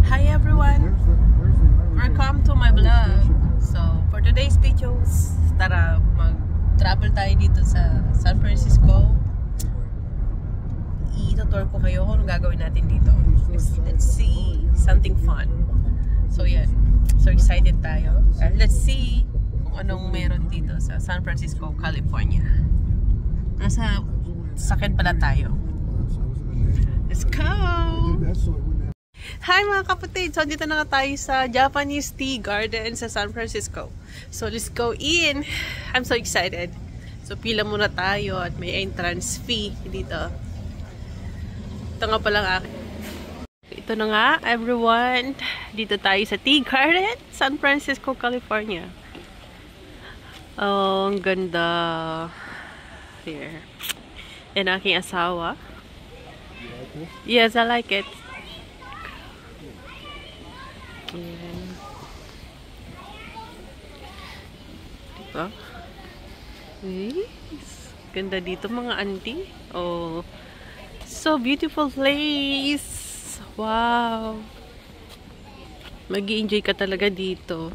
Hi everyone! Welcome to my vlog. So, for today's videos, tara mag-travel tayo dito sa San Francisco. I-tutor ko kayo kung anong gagawin natin dito. Let's see something fun. So yan, so excited tayo. Let's see kung anong meron dito sa San Francisco, California. Nasa sakyan pala tayo. Let's go! Hi mga kapatid! So dito na tayo sa Japanese Tea Garden sa San Francisco. So let's go in! I'm so excited. So pila muna tayo at may entrance fee dito. Ito nga palang akin. Ito na nga everyone. Dito tayo sa Tea Garden, San Francisco, California. Oh, ang ganda. Here. Yan aking asawa. Yes, I like it. Ayan. Diba? Yes. Ganda dito mga auntie. Oh. So beautiful place. Wow. Mag-i-enjoy ka talaga dito.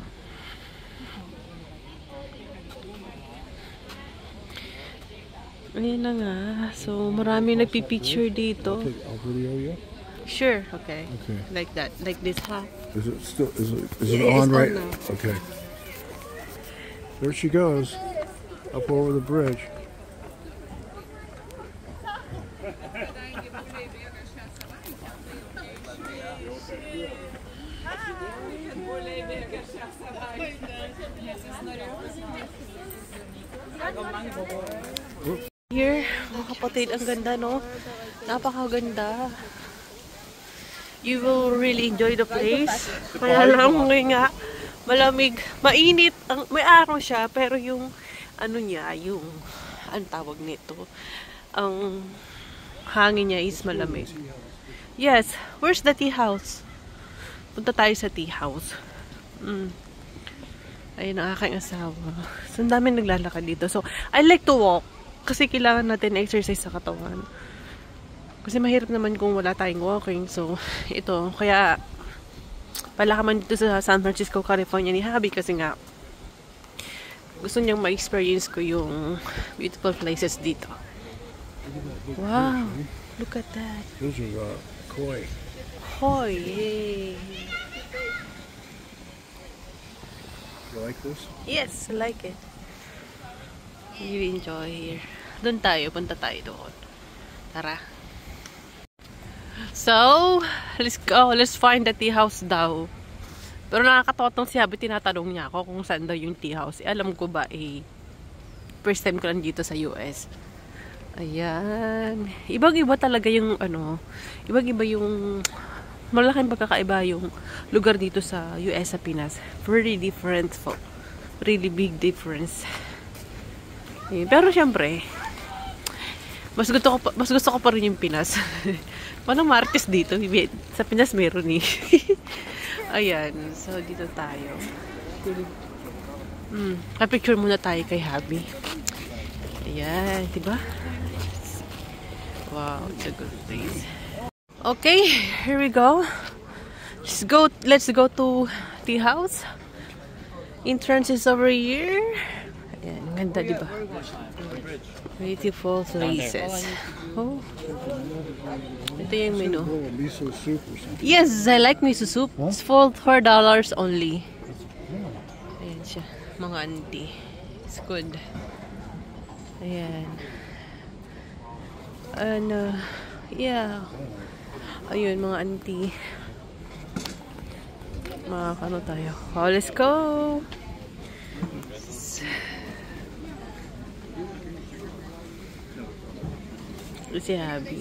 Ayan na nga. So marami nagpipicture dito. Sure, okay. Like that, like this, huh? Is it still? Is it on right now? Okay. There she goes, up over the bridge. Here, mga kapatid, ang ganda, no? Napakaganda. You will really enjoy the place. Kaya lang nga, malamig, mainit, may araw siya, pero yung, ano niya, yung, ang tawag nito, ang hangin niya is malamig. Yes, where's the tea house? Punta tayo sa tea house. Ayun ang aking asawa. So, ang dami naglalakad dito. So, I like to walk. Kasi kailangan natin exercise sa katawan. Kasi mahirap naman kung wala tayong walking. So, ito. Kaya, pala ka man dito sa San Francisco, California ni Habi. Kasi nga, gusto niyang ma-experience ko yung beautiful places dito. Wow! Look at that. Those are koi. Koi! Yay! You like this? Yes, I like it. Really enjoy here. Doon tayo. Punta tayo doon. Tara. So, let's go. Let's find the tea house daw. Pero nakakatawa tong si Habi, tinatanong niya ako kung saan daw yung tea house. Alam ko ba, first time ko lang dito sa US. Ayan. Ibang-iba talaga yung, ibang-iba yung, malaking pagkakaiba yung lugar dito sa US, sa Pinas. Very different. Really big difference. Ayan. Pero syempre, mas gusto ko pa rin yung Pinas. Paano Martes dito? Sa Pinas meron eh. Ayan. So, dito tayo. Kapicture muna tayo kay Habi. Ayan. Diba? Wow. It's a good place. Okay. Here we go. Let's go to tea house. Entrance is over here. Ayan. Ganda, diba? Beautiful places. Oh. Ito yung menu. Miso soup or something. Yes, I like miso soup. It's for $4 only. Ayan siya. Mga auntie. It's good. Ayan. And, yeah. Ayun, mga auntie. Makakano tayo. Oh, let's go! Si Habi.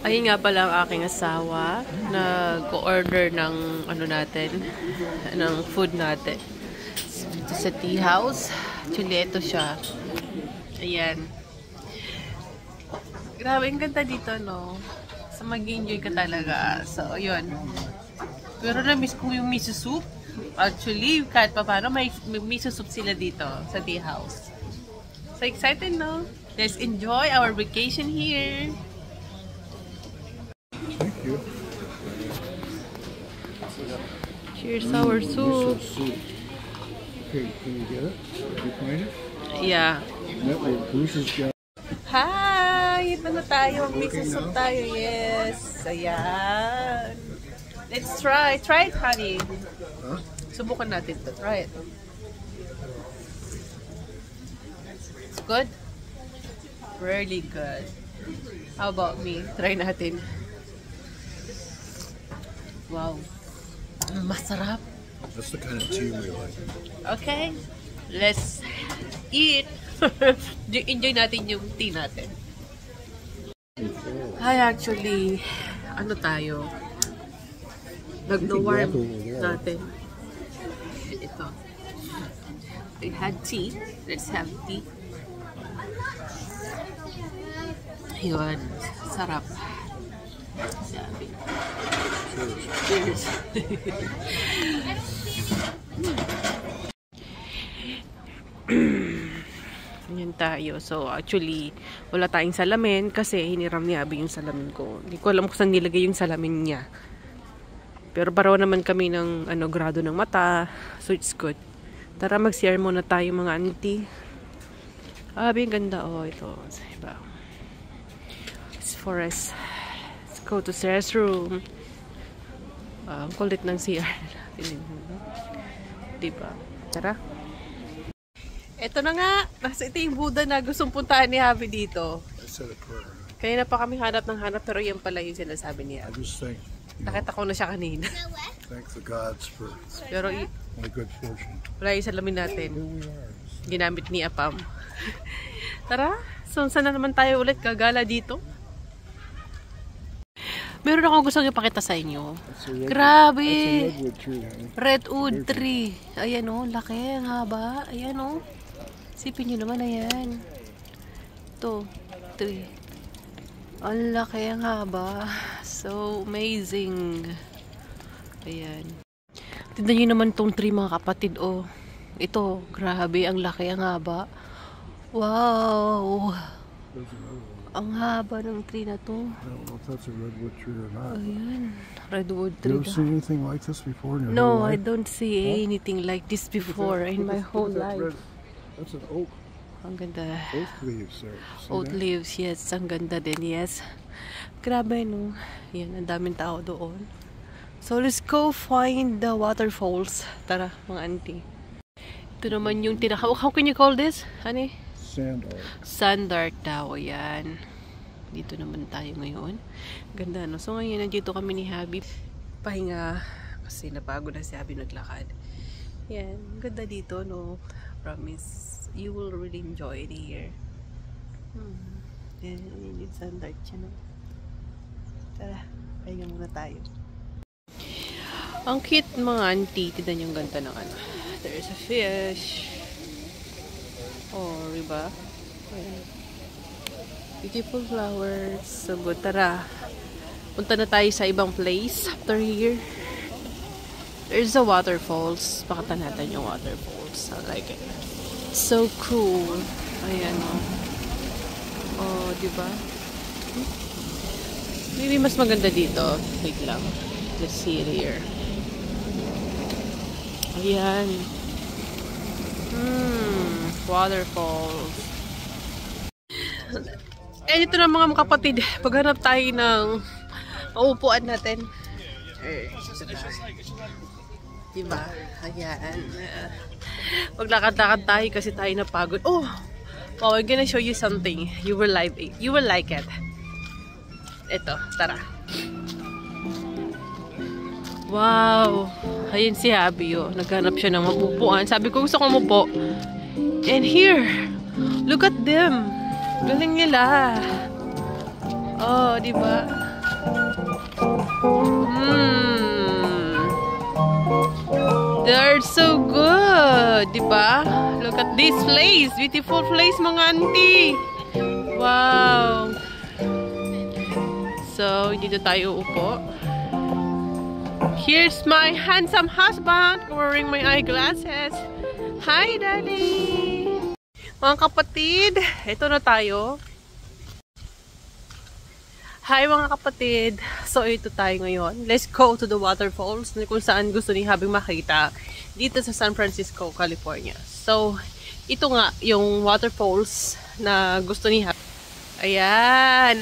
Ayun nga pala ang aking asawa. Nag-order ng ng food natin. Ito sa tea house. Actually, ito siya. Ayan. Grabe, ang ganda dito, no? So, mag-enjoy ka talaga. So, yun. Pero na-miss ko yung miso soup. Actually, kahit pa paano, may miso soup sila dito sa tea house. So excited, no? Let's enjoy our vacation here. Thank you. Here's our soup. Okay, can you get it? Did you find it? Yeah. Network. Bruce's got. Hi! Ito na tayo. Miso soup tayo. Yes. Ayan. Let's try. Try it, honey. Huh? Subukan natin to. Try it. It's good? Really good. How about me? Try natin. Wow. Masarap. That's the kind of tea we like. Okay. Let's eat. Enjoy natin yung tea natin. Hi, actually, ano tayo? Nagno-warm natin. Ito. We had tea. Let's have tea. Yun. Sarap. Sabi. Cheers. Yan tayo. So, actually, wala tayong salamin kasi hiniram ni Abby yung salamin ko. Hindi ko alam kung saan nilagay yung salamin niya. Pero paraw naman kami ng grado ng mata. So, it's good. Tara, mag-CR muna tayo mga auntie. Abby, ang ganda. Oh, ito. Diba? It's forest. Let's go to Sarah's room. Ang kulit ng CR natin. Diba? Tara. Ito na nga. Ito yung Buddha na gustong puntahan ni Abby dito. I said a prayer. Kanina pa kami hanap ng hanap pero yan pala yung sinasabi niya. I just think, Nakita ko na siya kanina. thank the gods for Pero my good fortune. wala yung salamin natin. Here we are. Ginamit ni Apam. Tara, so saan na naman tayo ulit gagala dito? Meron akong gusto ipakita sa inyo. Grabe! That's a redwood tree, honey. Redwood tree. Ayan o, laki, ang haba. Ayan o. Sipin nyo naman, ayan. Ito, tree. Ang laki, ang haba. So amazing. Ayan. Tignan nyo naman tong tree mga kapatid. Oh. Ito, grabe, ang laki, ang haba. Wow! Ang haba ng tree na to. I don't know if that's a redwood tree or not. Ayan, redwood You tree. ever seen anything like this before in your No, whole I life? don't see anything like this before in my whole Look at that life. That's an oak. Ang ganda. Oak leaves there. See Oat that? leaves, yes. Ang ganda din, yes. Grabe, no? Yan, ang daming tao doon. So, let's go find the waterfalls. Tara, mga auntie. Ito naman yung how can you call this, honey? Sand art. Sandart daw, yan. Dito naman tayo ngayon. Ganda, no? So, ngayon, nandito kami ni Habib. Pahinga, kasi napagod na si Habib naglakad. Yan, ganda dito, no? Promise, you will really enjoy it here. Yan, yung Sandart siya, no? Tara, pahinga muna tayo. Ang cute mga auntie. Tignan yung ganda ng ano. There's a fish. Oh, diba? Ayan. Beautiful flowers. So good. Tara. Punta na tayo sa ibang place after here. There's a waterfalls. Pakita natin yung waterfalls. I like it. So cool. Ayan o. Oh, diba? Maybe mas maganda dito. Wait lang. Let's see it here. Ayan. Waterfalls. Eh, ito na mga kapatid. Paghanap tayo ng maupuan natin. Diba? Ayan. Maglakad-lakad tayo kasi tayo napagod. Oh! Wow, I'm gonna show you something. You will like it. You will like it. Ito, tara. Wow! Ayun si Abby, oh. Naghanap siya ng mapupuan. Sabi ko, gusto ko umupo. And here, look at them. Galing nila. Oh, di ba? They're so good, di ba? Look at this place. Beautiful place, mga auntie. Wow. So, dito tayo upo. Here's my handsome husband wearing my eyeglasses. Hi, Daddy! Mga kapatid, ito na tayo. Hi mga kapatid! So ito tayo ngayon. Let's go to the waterfalls na kung saan gusto ni Habi makita dito sa San Francisco, California. So ito nga yung waterfalls na gusto ni Habi. Ayan!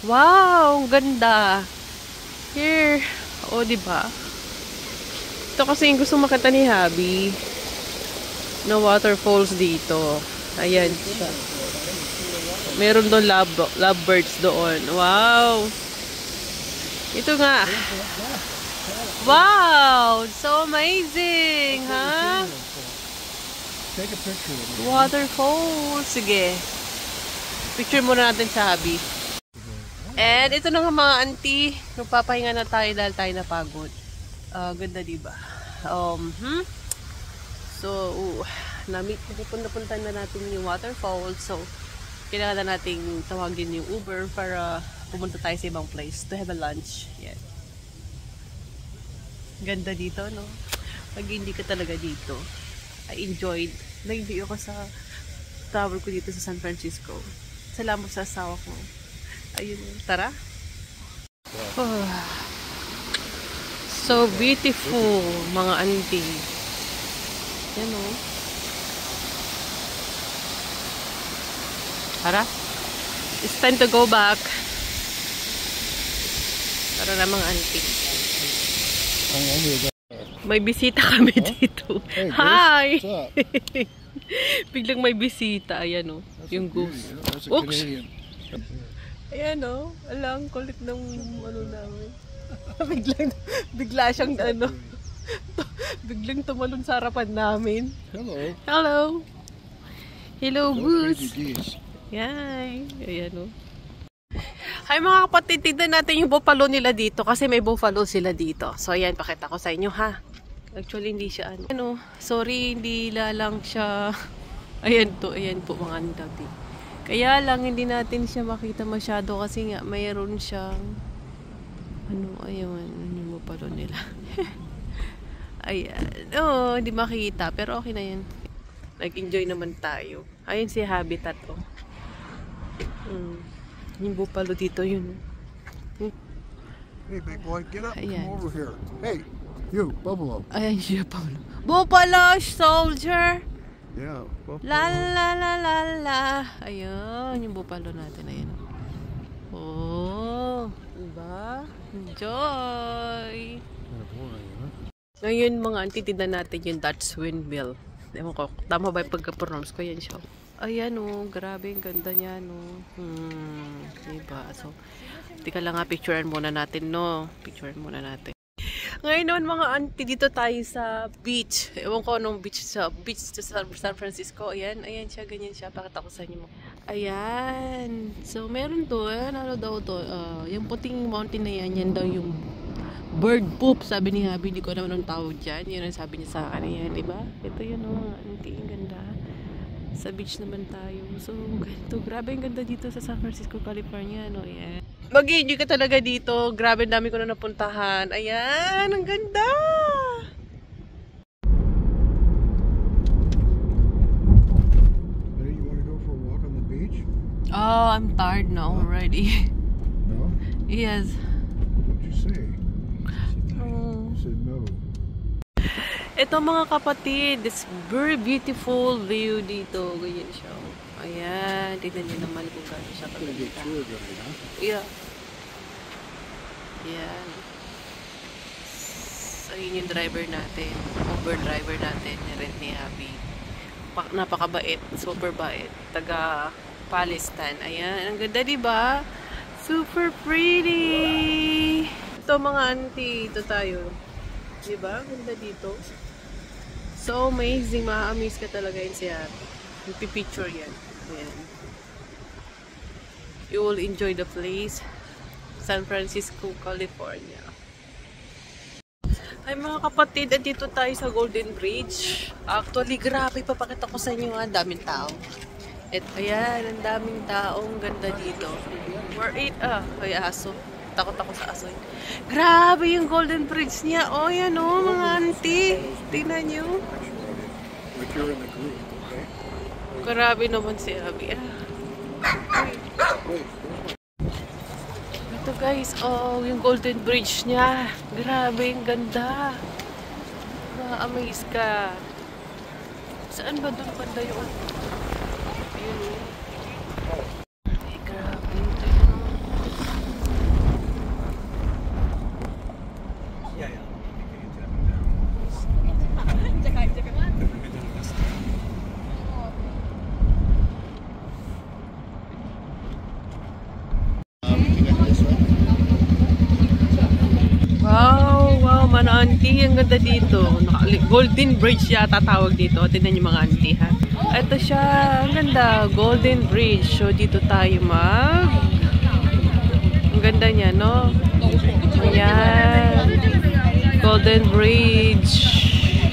Wow! Ang ganda! Here! O diba? Ito kasi yung gusto makita ni Habi na waterfalls dito. Ayan siya. Meron doon lovebirds doon. Wow! Ito nga. Wow! So amazing! Ha? Take a picture of it. Waterfall. Sige. Picture muna natin sa Habi. And ito na nga mga auntie. Nagpapahinga na tayo dahil tayo napagod. Ganda diba? So, napunta na natin yung waterfall. So, kailangan na nating tawagin yung Uber para pumunta tayo sa ibang place to have a lunch. Yan. Ganda dito, no? Pag hindi ka talaga dito, I enjoyed. Nag-enjoy ako sa travel ko dito sa San Francisco. Salamat sa asawa ko. Ayun, tara. Oh. So beautiful, mga auntie. Yan, no? Tara. It's time to go back. Tara na mga auntie. May bisita kami dito. Hey, hi! What's up? Biglang may bisita. Ayan o. Yung goose. That's a Oops! Canadian. Ayan o. Alang kulit ng ano namin. Bigla siyang ano. Biglang tumalon sa harapan namin. Hello. Hello! Hello, goose! Geese. Yay! Ayan o. Hi mga kapatid, tignan natin yung buffalo nila dito kasi may buffalo sila dito. So ayan, pakita ko sa inyo ha. Actually hindi siya ano. Sorry, hindi lang siya. Ayan po mga auntie. Kaya lang hindi natin siya makita masyado kasi nga mayroon siyang ayun, yung buffalo nila. Ayan. Oh, hindi makita pero okay na yan. Nag-enjoy naman tayo. Ayun si Habitat oh. Yung buffalo dito yun. Hey, big boy, get up. Ayan. Come over here. Hey, you, Buffalo. Ayan siya, Paulo. Buffalo soldier! Yeah, Buffalo. La la la la la. Ayun, yung buffalo natin. Ayan. Oh, diba? Enjoy! Ngayon mga auntie, tignan natin yung Dutch windmill. Ewan ko, tama ba yung pagka-pronounce ko? Yan siya. Ayan o, grabe yung ganda niya no. Diba? So, tika lang nga, picturean muna natin no. Picturean muna natin. Ngayon naman mga auntie, dito tayo sa beach. Ewan ko anong beach sa San Francisco. Ayan, ayan siya, ganyan siya. Pakita ko sa inyo. Ayan. So, meron to. Ano daw to? Yung puting mountain na yan, yan daw yung bird poop. Sabi ni Habi, hindi ko naman ang tawag dyan. Yun ang sabi niya sa akin. Ayan, diba? Ito yun o, mga auntie. Ang ganda. Sa beach naman tayo. So, ganito. Grabe ang ganda dito sa San Francisco, California. No? Ayan. Mag-enjoy ka talaga dito. Grabe, dami ko na napuntahan. Ayan, ang ganda! Hey, you want to go for a walk on the beach? Oh, I'm tired now already. No? Yes. What'd you say? Oh. You said no. Ito mga kapatid, this very beautiful view dito. Ganyan siya. Ayan, tignan niyo naman kung gaano siya Pretty good kaganda. tour guide, huh? Yeah. Ayan. So, yun yung driver natin. Uber driver natin. Rent ni Abby. Napakabait. Super bait. Taga Palestine. Ayan. Ang ganda, diba? Super pretty! Ito mga auntie. Ito tayo. Diba? Ang ganda dito. So amazing. Ma-amaze ka talaga yun siya. Pipicture yan. Ayan. You will enjoy the place. San Francisco, California. Ay mga kapatid, dito tayo sa Golden Bridge. Actually, grabe, papakita ko sa inyo nga, daming tao. Ayan, ang daming taong ganda dito. Ay aso. Takot ako sa aso. Grabe yung Golden Bridge niya. Oh, yan oh, mga auntie. Tingnan nyo. Like you're in the group, okay? Grabe naman si Abby. Ito Guys, oh, yung Golden Bridge niya. Grabe, ang ganda. Ma-amaze ka. Saan ba doon banda yun? Ayun, ay, grabe. Ito yun. Wow, mana auntie, ang ganda dito. Golden Bridge yata tawag dito. Tignan niyo mga auntie, ha. Ito siya, ang ganda, Golden Bridge. So dito tayo ang ganda niya, no? Ayan. Golden Bridge.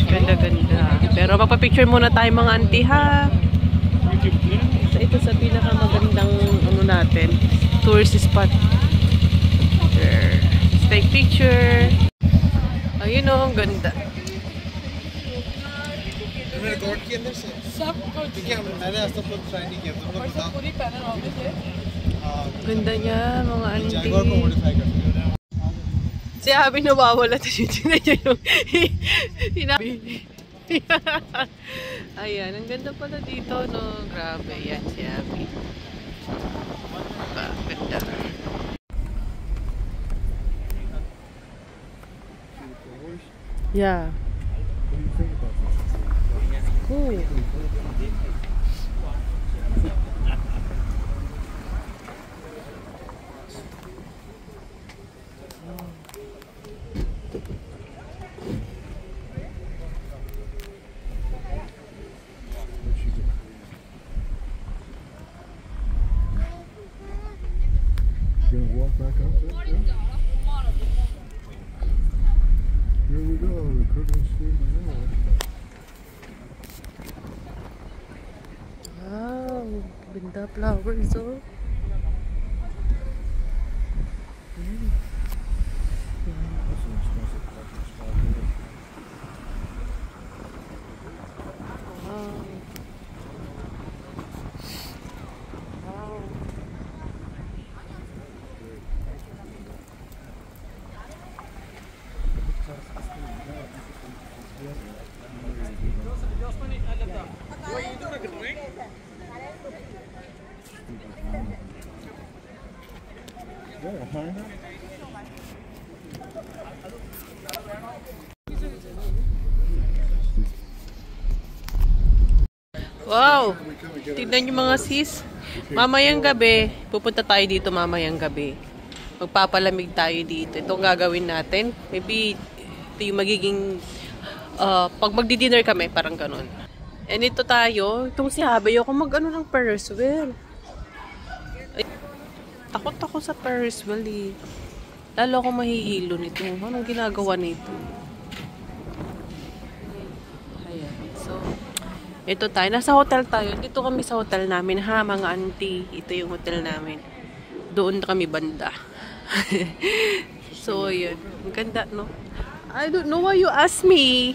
Ganda-ganda. Pero magpa-picture muna tayo mga auntie, ha. So ito sa pinakamagandang ano natin, tourist spot. There. Take picture. Ayun o, ang ganda. Ganda niya, mga auntie. Si Abby nawawala. Tinan niya yung ayan, ang ganda pala dito, no? Grabe, yan si Abby. Ganda. Yeah. What do you think about this? Cool. You gonna walk back up there? Yeah? Here we go, the Kirkland Street Mall. Wow, ganda flowers, oh. That's an expensive parking spot here. Wow. Wow. Yeah, huh? Wow! Tignan niyo mga sis. Mamayang gabi, pupunta tayo dito mamayang gabi. Magpapalamig tayo dito. Ito ang gagawin natin. Maybe ito yung magiging pag magdi-dinner kami, parang ganun. And ito tayo, itong si Habi, ako mag-ano ng Ferris wheel. Ay, takot ako sa Ferris wheel eh. Lalo ako mahihilo nito. Anong ginagawa nito? Ayan. So, ito tayo. Nasa hotel tayo. Dito kami sa hotel namin, ha, mga auntie. Ito yung hotel namin. Doon kami banda. So, yun. Ang ganda, no? I don't know why you ask me.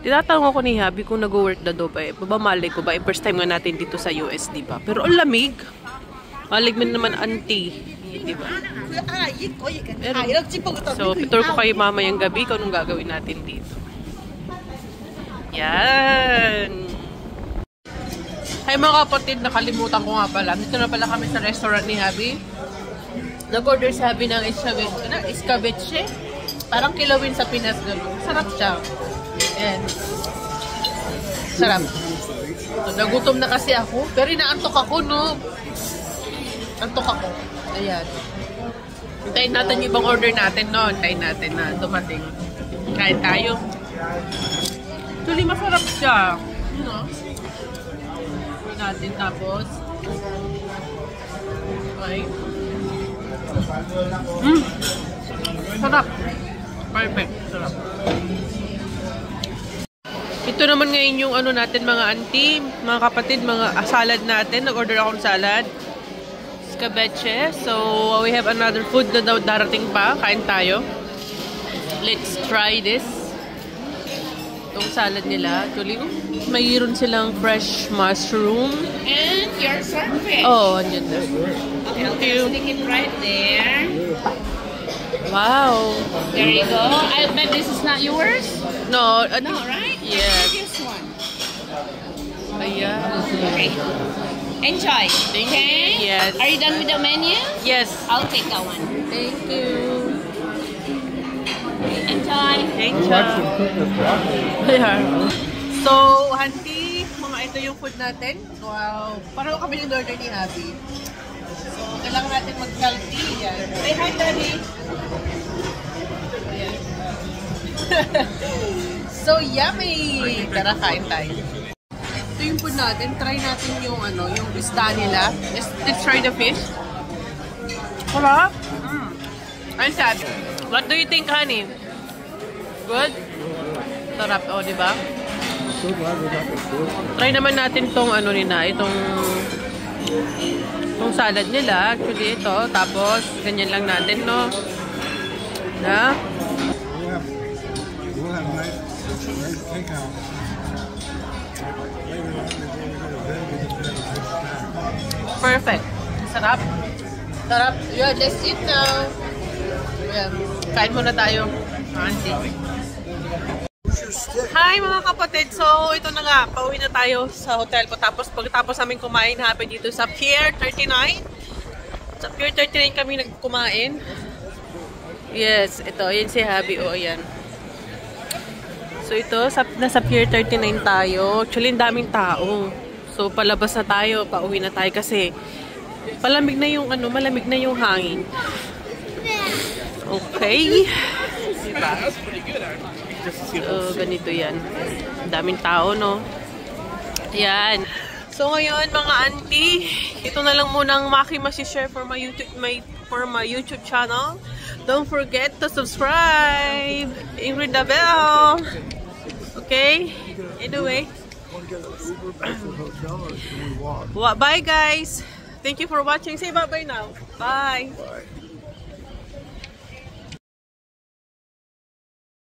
Tinatanong ako ni Habi kung nag-work na do ba. Babamali ko ba? First time nga natin dito sa US, di ba? Pero ang lamig. Malig mo naman, auntie. Di ba? So, picture ko kayo mamayang gabi kung anong gagawin natin dito. Yan! Hi mga kapatid, nakalimutan ko nga pala. Dito na pala kami sa restaurant ni Habi. Nag-order si Habi ng escabeche. Parang kilawin sa Pinas gano'n. Sarap siya. Ayan. Sarap. So, nagutom na kasi ako. Pero inaantok ako, no? Antok ako. Ayan. Hintayin natin yung ibang order natin, no? Hintayin natin na dumating. Kain tayo. Actually, masarap siya. You know? Hintayin natin tapos. Okay. Sarap. Perfect. Sarap. Ito naman ngayon yung ano natin mga auntie, mga kapatid, mga salad natin. Nag-order akong salad. Escabeche. So, we have another food na daw darating pa. Kain tayo. Let's try this. Itong salad nila. Actually, mayroon silang fresh mushroom. And your swordfish. Oh, andyan na. Okay, I'll stick it right there. Wow. There you go. I bet this is not yours? No, No, right? Yes. This one. Ayan. Okay. Enjoy. Thank Okay? you. Yes. Are you done with the menu? Yes. I'll take that one. Thank you. Enjoy. Thank you. Ayan. So, Auntie, mga ito yung food natin. Wow. Parang kami yung order ni Abby. So, kailangan natin mag-healthy. Yan. Say hi, Daddy. Ayan. So, yummy! Tara, kain tayo. Ito yung food natin. Try natin yung yung isda nila. Let's try the fish. Wala? Ayun sabi. What do you think, honey? Good? Sarap, oh, di ba? Try naman natin tong nila, itong salad nila. Actually, ito. Tapos, ganyan lang natin, no? Na? We'll have nice takeout. Perfect. Sarap. Sarap. Yun, let's eat now. Ayan. Kain muna tayo. Auntie. Hi mga kapatid. So, ito na nga. Pauwi na tayo sa hotel ko. Tapos, pagkatapos namin kumain, happy dito sa Pier 39. Sa Pier 39 kami nagkumain. Yes, ito. Ayan si Habi. O, ayan. So, ito. Nasa Pier 39 tayo. Actually, ang daming tao. So, palabas na tayo. Pauwi na tayo kasi malamig na yung hangin. Okay. Diba? So, ganito yan. Daming tao, no? Yan. So, ngayon, mga auntie, ito na lang muna ang Maki masishare for my YouTube channel. Don't forget to subscribe. Ring the bell. Okay? Anyway. Bye, guys. Thank you for watching. Say bye-bye now. Bye. Bye.